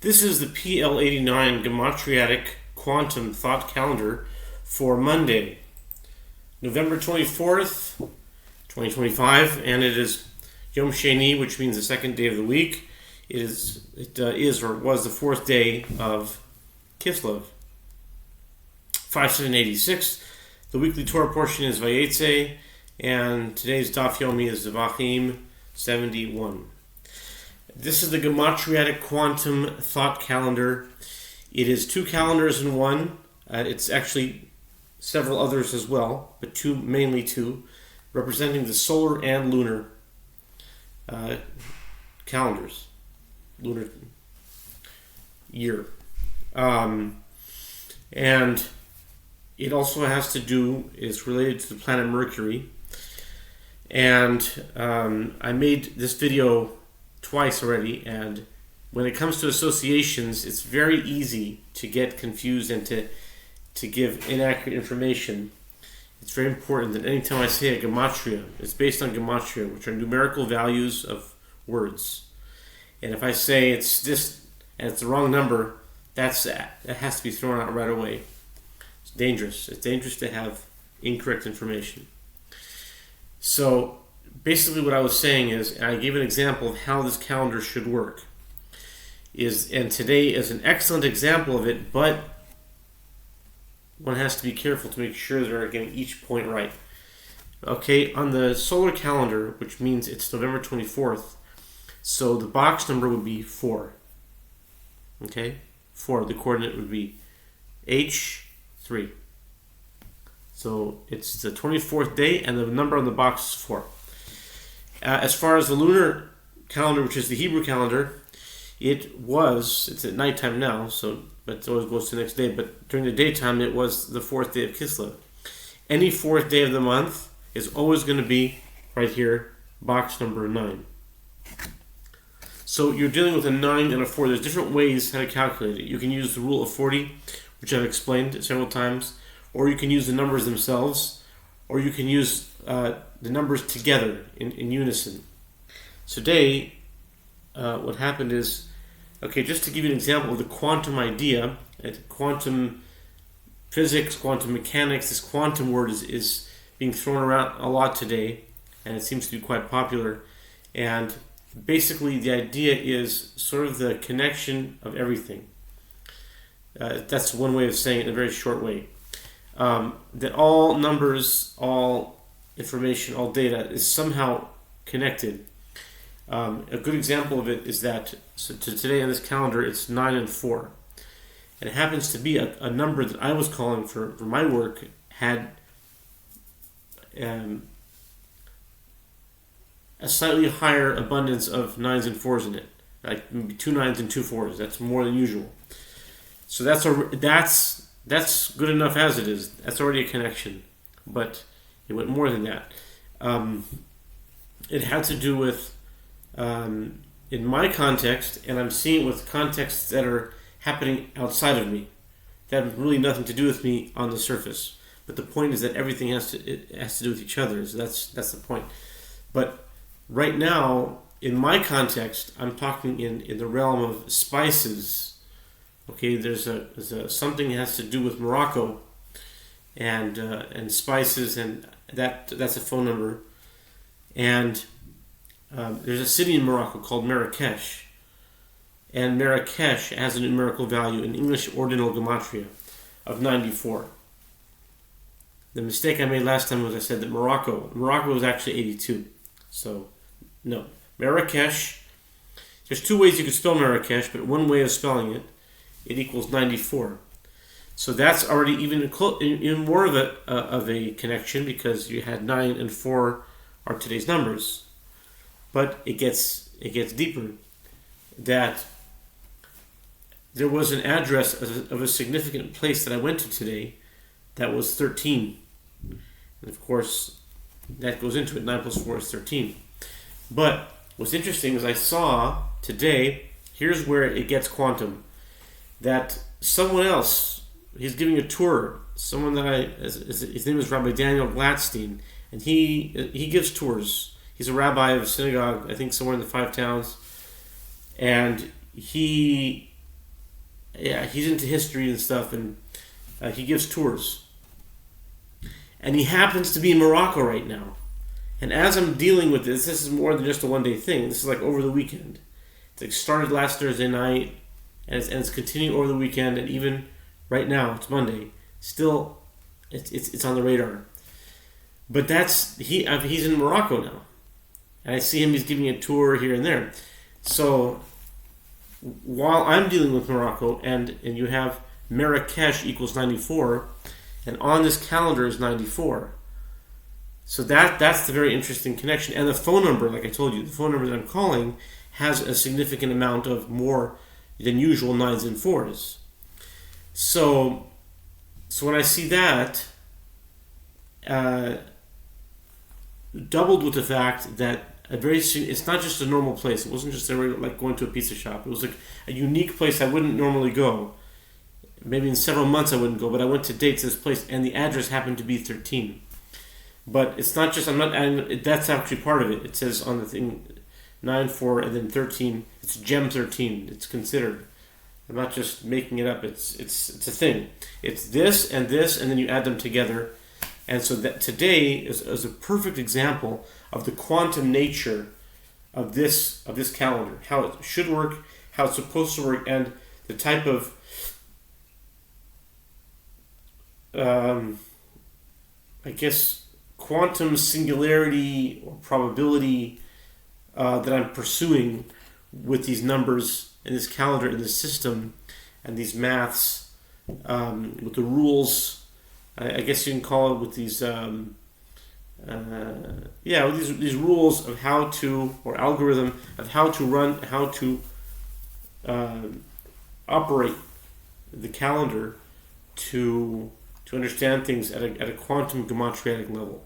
This is the PL-89 Gematriatic Quantum Thought Calendar for Monday, November 24th, 2025, and it is Yom Sheni, which means the second day of the week. It was the fourth day of Kislev. 5786. The weekly Torah portion is Vayetze, and today's Daf Yomi is Zvachim 71. This is the Gematriatic Quantum Thought Calendar. It is two calendars in one. It's actually several others as well, but mainly two, representing the solar and lunar calendars, lunar year. And it also is related to the planet Mercury. And I made this video twice already, and when it comes to associations, it's very easy to get confused and to give inaccurate information. It's very important that anytime I say a gematria, it's based on gematria, which are numerical values of words. And if I say it's this and it's the wrong number, that has to be thrown out right away. It's dangerous. It's dangerous to have incorrect information. So basically what I was saying is, and I gave an example of how this calendar should work, and today is an excellent example of it, but one has to be careful to make sure they're getting each point right. Okay, on the solar calendar, which means it's November 24th, so the box number would be 4. Okay, 4, the coordinate would be H3. So it's the 24th day, and the number on the box is 4. As far as the lunar calendar, which is the Hebrew calendar, it's at nighttime now, but it always goes to the next day. But during the daytime, it was the 4th day of Kislev. Any 4th day of the month is always going to be right here, box number 9. So you're dealing with a 9 and a 4. There's different ways how to calculate it. You can use the rule of 40, which I've explained several times, or you can use the numbers themselves, or you can use the numbers together in unison. So today, what happened is, just to give you an example of the quantum idea, quantum physics, quantum mechanics, this quantum word is being thrown around a lot today, and it seems to be quite popular. And basically the idea is sort of the connection of everything. That's one way of saying it in a very short way. That all numbers, all information, all data is somehow connected. A good example of it is that today on this calendar it's 9 and 4. And it happens to be a number that I was calling for my work had a slightly higher abundance of 9s and 4s in it. Like maybe 2 9s and 2 4s. That's more than usual. So that's good enough as it is. That's already a connection. But it went more than that. It had to do with, in my context, and I'm seeing it with contexts that are happening outside of me, that have really nothing to do with me on the surface. But the point is that everything has to do with each other. So that's the point. But right now, in my context, I'm talking in the realm of spices. Okay, there's something that has to do with Morocco, and spices, and that's a phone number. And there's a city in Morocco called Marrakesh, and Marrakesh has a numerical value in English ordinal gematria of 94. The mistake I made last time was I said that Morocco was actually 82. So no, Marrakesh. There's two ways you could spell Marrakesh, but one way of spelling it equals 94. So that's already even more of a connection, because you had 9 and 4 are today's numbers. But it gets deeper. That there was an address of a significant place that I went to today that was 13. And of course, that goes into it. 9 plus 4 is 13. But what's interesting is I saw today, here's where it gets quantum, that someone else, he's giving a tour, his name is Rabbi Daniel Gladstein, and he gives tours. He's a rabbi of a synagogue, I think somewhere in the Five Towns, and he yeah, he's into history and stuff, and he gives tours. And he happens to be in Morocco right now. And as I'm dealing with this is more than just a one-day thing. This is like over the weekend. It's like started last Thursday night, and it's continuing over the weekend, and even right now, it's Monday. Still, it's on the radar. But he's in Morocco now, and I see him. He's giving a tour here and there. So while I'm dealing with Morocco, and you have Marrakesh equals 94, and on this calendar is 94. So that's the very interesting connection. And the phone number, like I told you, the phone number that I'm calling has a significant amount of more than usual 9s and 4s. So when I see that, doubled with the fact that it's not just a normal place. It wasn't just like going to a pizza shop. It was like a unique place I wouldn't normally go. Maybe in several months I wouldn't go, but I went to date to this place, and the address happened to be 13. But it's not just, that's actually part of it. It says on the thing 9, 4, and then 13. It's Gem 13. It's considered. I'm not just making it up. It's a thing. It's this, and then you add them together. And so that today is a perfect example of the quantum nature of this calendar, how it should work, how it's supposed to work, and the type of quantum singularity or probability that I'm pursuing with these numbers in this calendar, in this system, and these maths, with the rules. I guess you can call it with these, with these rules of how to, or algorithm of how to run, how to operate the calendar to understand things at a quantum geometric level.